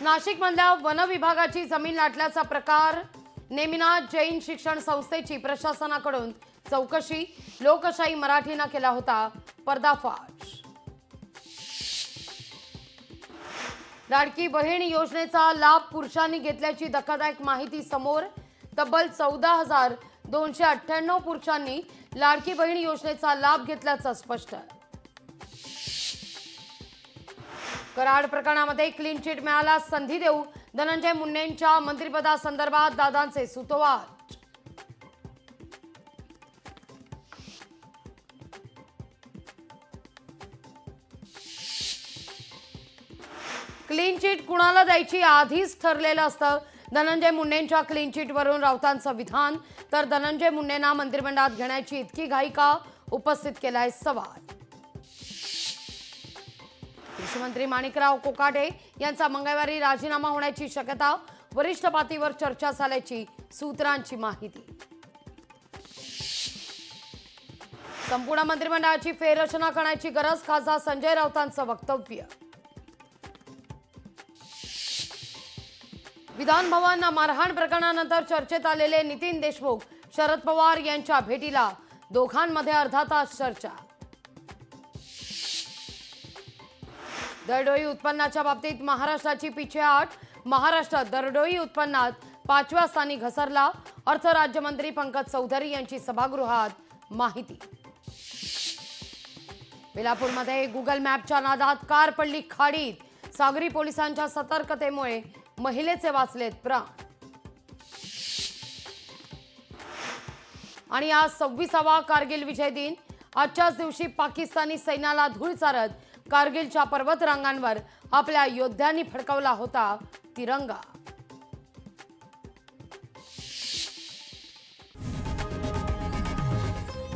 नाशिकमधल्या वन विभागाची जमीन लाटल्याचा प्रकार, नेमिनाथ जैन शिक्षण संस्थेची प्रशासनाकडून चौकशी, लोकशाही मराठीने केला होता पर्दाफाश। लाडकी बहीण योजनेचा लाभ पुरुषांनी घेतल्याची धक्कादायक माहिती समोर, तब्बल 14,298 पुरुषांनी लाडकी बहीण योजनेचा लाभ घेतल्याचं स्पष्ट। कराड प्रकरणामध्ये क्लीन चिट मिळाला, संधी देऊ धनंजय मुंडेंच्या मंत्रिपदासंदर्भात दादांचे सूतोवाच। क्लीन चिट कुणाला द्यायची आधीच ठरलेलं असतं। धनंजय मुंडेंच्या क्लीन चिटवरून राऊतांचं विधान, तर धनंजय मुंडेंना मंत्रिमंडळात घेण्याची इतकी घाई का, उपस्थित केलाय सवाल। कृषी मंत्री माणिकराव कोकाटे यांचा मंगळवारी राजीनामा होण्याची शक्यता, वरिष्ठ पातळीवर चर्चा झाल्याची सूत्रांची माहिती। संपूर्ण मंत्रिमंडळाची फेररचना करण्याची गरज, खासदार संजय राऊतांचं वक्तव्य। विधान भवन मारहाण प्रकरणानंतर चर्चेत आलेले नितीन देशमुख शरद पवार यांच्या भेटीला, दोघांमध्ये अर्धा तास चर्चा। दरडोई उत्पन्नाच्या बाबतीत महाराष्ट्राची पिछेहाट, महाराष्ट्र दरडोई उत्पन्नात 5व्या स्थानी घसरला, अर्थ राज्यमंत्री पंकज चौधरी यांची सभागृहात माहिती। बेलापूरमध्ये गुगल मॅपच्या नादात कार पडली खाडीत, सागरी पोलिसांच्या सतर्कतेमुळे महिलेचे वाचलेत प्राण। आणि आज 26वा कारगिल विजय दिन, आजच्याच दिवशी पाकिस्तानी सैन्याला धूळ चारत कारगिलच्या पर्वतरांगांवर आपल्या योद्ध्यांनी फडकवला होता तिरंगा।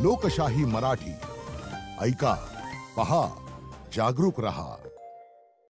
लोकशाही मराठी ऐका, पहा, जागरूक रहा।